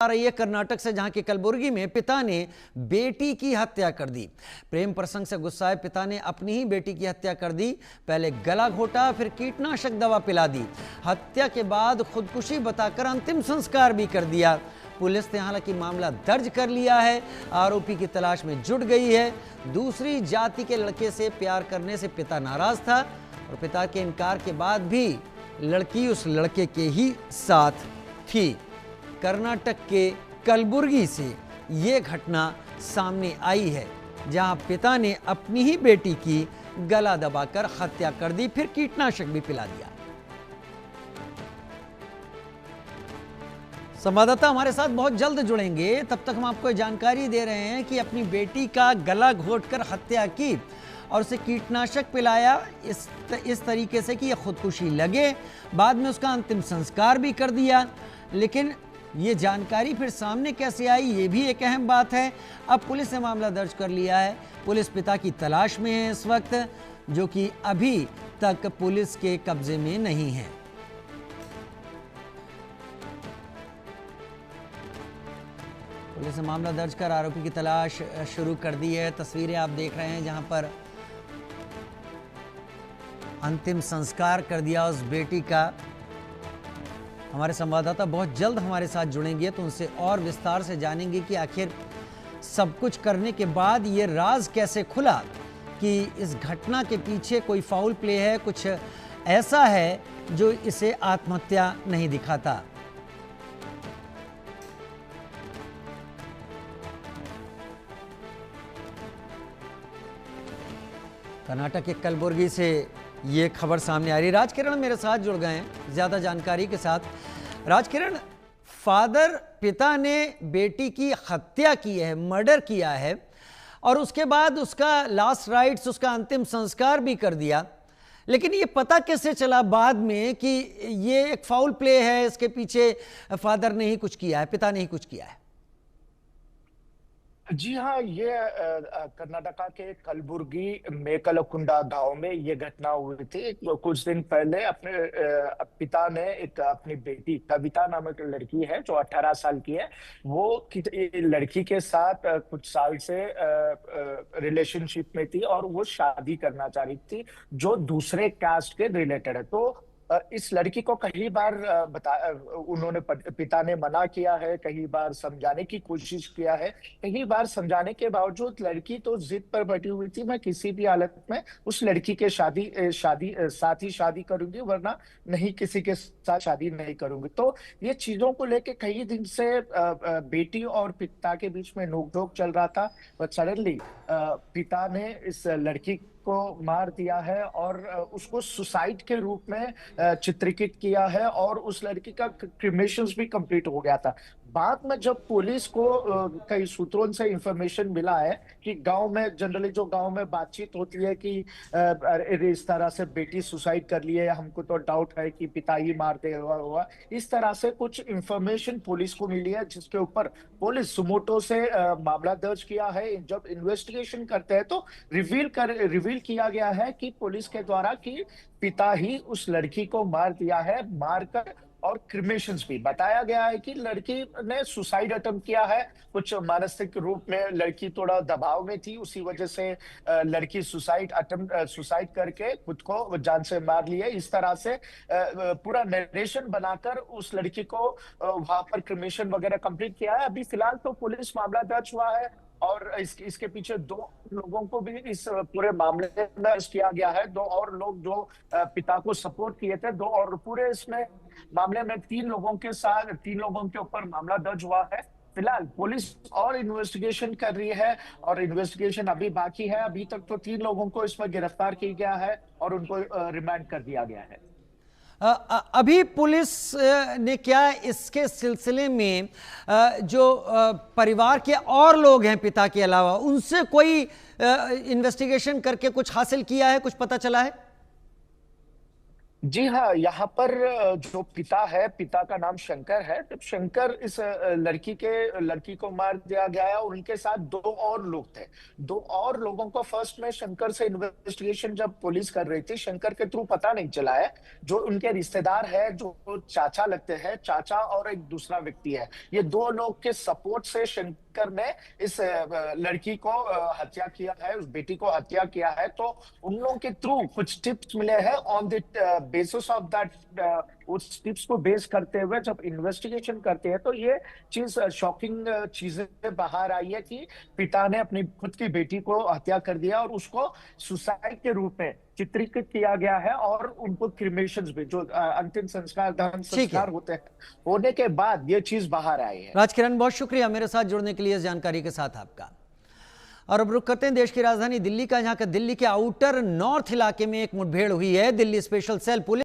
आ रही है कर्नाटक से, जहां के कलबुर्गी में पिता ने बेटी की हत्या कर दी। प्रेम प्रसंग से गुस्साए पिता ने अपनी ही बेटी की हत्या कर दी। पहले गला घोटा, फिर कीटनाशक दवा पिला दी। हत्या के बाद खुदकुशी बताकर अंतिम संस्कार भी कर दिया। पुलिस ने हालांकि मामला दर्ज कर लिया है, आरोपी की तलाश में जुट गई है। दूसरी जाति के लड़के से प्यार करने से पिता नाराज था और पिता के इनकार के बाद भी लड़की उस लड़के के ही साथ थी। कर्नाटक के कलबुर्गी से ये घटना सामने आई है, जहां पिता ने अपनी ही बेटी की गला दबाकर हत्या कर दी, फिर कीटनाशक भी पिला दिया। संवाददाता हमारे साथ बहुत जल्द जुड़ेंगे, तब तक हम आपको जानकारी दे रहे हैं कि अपनी बेटी का गला घोटकर हत्या की और उसे कीटनाशक पिलाया इस तरीके से कि यह खुदकुशी लगे। बाद में उसका अंतिम संस्कार भी कर दिया। लेकिन ये जानकारी फिर सामने कैसे आई, ये भी एक अहम बात है। अब पुलिस ने मामला दर्ज कर लिया है। पुलिस पिता की तलाश में है इस वक्त, जो कि अभी तक पुलिस के कब्जे में नहीं है। पुलिस ने मामला दर्ज कर आरोपी की तलाश शुरू कर दी है। तस्वीरें आप देख रहे हैं जहां पर अंतिम संस्कार कर दिया उस बेटी का। हमारे संवाददाता बहुत जल्द हमारे साथ जुड़ेंगे तो उनसे और विस्तार से जानेंगे कि आखिर सब कुछ करने के बाद ये राज कैसे खुला कि इस घटना के पीछे कोई फाउल प्ले है, कुछ ऐसा है जो इसे आत्महत्या नहीं दिखाता। कर्नाटक के कलबुर्गी से ये खबर सामने आ रही है। राजकिरण मेरे साथ जुड़ गए हैं ज्यादा जानकारी के साथ। राजकिरण, पिता ने बेटी की हत्या की है, मर्डर किया है और उसके बाद उसका लास्ट राइट्स, उसका अंतिम संस्कार भी कर दिया, लेकिन ये पता कैसे चला बाद में कि ये एक फाउल प्ले है, इसके पीछे फादर ने ही कुछ किया है, पिता ने ही कुछ किया है? जी हाँ, ये कर्नाटका के कलबुर्गी मेकलकुंडा गांव में ये घटना हुई थी। कुछ दिन पहले अपने पिता ने अपनी बेटी कविता नामक लड़की है जो 18 साल की है, वो लड़की के साथ कुछ साल से रिलेशनशिप में थी और वो शादी करना चाह रही थी जो दूसरे कास्ट के रिलेटेड है। तो इस लड़की को कई बार उन्होंने पिता ने मना किया है, कई बार समझाने की कोशिश किया है। कई बार समझाने के बावजूद लड़की तो जिद पर बैठी हुई थी, मैं किसी भी हालत में उस लड़की के साथ ही शादी करूंगी, वरना नहीं, किसी के साथ शादी नहीं करूंगी। तो ये चीजों को लेके कई दिन से बेटी और पिता के बीच में नोकझोंक चल रहा था। बट सडनली पिता ने इस लड़की को मार दिया है और उसको सुसाइड के रूप में चित्रित किया है और उस लड़की का क्रिमेशंस भी कंप्लीट हो गया था। बाद में जब पुलिस को कई सूत्रों से इंफॉर्मेशन मिला है कि गांव में जनरली जो गांव में बातचीत होती है कि अरे इस तरह से बेटी सुसाइड कर ली है, हमको तो डाउट है कि पिता ही मार दे हुआ, इस तरह से कुछ इंफॉर्मेशन पुलिस को मिली है, जिसके ऊपर पुलिस सुमोटो से मामला दर्ज किया है। जब इन्वेस्टिगेशन करते हैं तो रिवील किया गया है कि पुलिस के द्वारा कि पिता ही उस लड़की को मार दिया है, मारकर, और क्रिमेशंस भी बताया गया है कि लड़की ने सुसाइड अटेम्प्ट किया है। कुछ मानसिक रूप में लड़की थोड़ा दबाव में थी, उसी वजह से लड़की सुसाइड करके खुद को जान से मार ली है। इस तरह से पूरा नरेशन बनाकर उस लड़की को वहां पर क्रिमेशन वगैरह कंप्लीट किया है। अभी फिलहाल तो पुलिस मामला दर्ज हुआ है और इसके पीछे 2 लोगों को भी इस पूरे मामले में अरेस्ट किया गया है। 2 और लोग जो पिता को सपोर्ट किए थे, 2 और पूरे इसमें मामले में 3 लोगों के ऊपर मामला दर्ज हुआ है। फिलहाल पुलिस और इन्वेस्टिगेशन कर रही है और इन्वेस्टिगेशन अभी बाकी है। अभी तक तो 3 लोगों को इसमें गिरफ्तार किया गया है और उनको रिमांड कर दिया गया है। अभी पुलिस ने क्या इसके सिलसिले में जो परिवार के और लोग हैं पिता के अलावा, उनसे कोई इन्वेस्टिगेशन करके कुछ हासिल किया है, कुछ पता चला है? जी हाँ, यहाँ पर जो पिता है, पिता का नाम शंकर है। जब शंकर इस लड़की को मार दिया गया है, और उनके साथ दो और लोग थे। दो और लोगों को फर्स्ट में शंकर से इन्वेस्टिगेशन जब पुलिस कर रही थी, शंकर के थ्रू पता नहीं चला है। जो उनके रिश्तेदार है, जो चाचा लगते हैं, चाचा और एक दूसरा व्यक्ति है, ये दो लोग के सपोर्ट से शंकर ने इस लड़की को हत्या किया है, उस बेटी को हत्या किया है। तो उन लोगों के थ्रू कुछ टिप्स मिले हैं। On the basis of that, उस टिप्स को बेस करते हुए जब इन्वेस्टिगेशन करते हैं, तो ये चीज शॉकिंग चीजें बाहर आई है कि पिता ने अपनी खुद की बेटी को हत्या कर दिया, और उसको सुसाइड के रूप में चित्रित किया गया है। और उनको क्रिमेशन भी, जो अंतिम संस्कार, दहन ठीक है संस्कार होते हैं, होने के बाद ये चीज बाहर आई है। राजकिरण, बहुत शुक्रिया मेरे साथ जुड़ने के लिए, इस जानकारी के साथ आपका। और अब रुक करते हैं देश की राजधानी दिल्ली का, जहां का दिल्ली के आउटर नॉर्थ इलाके में एक मुठभेड़ हुई है। Delhi special cell police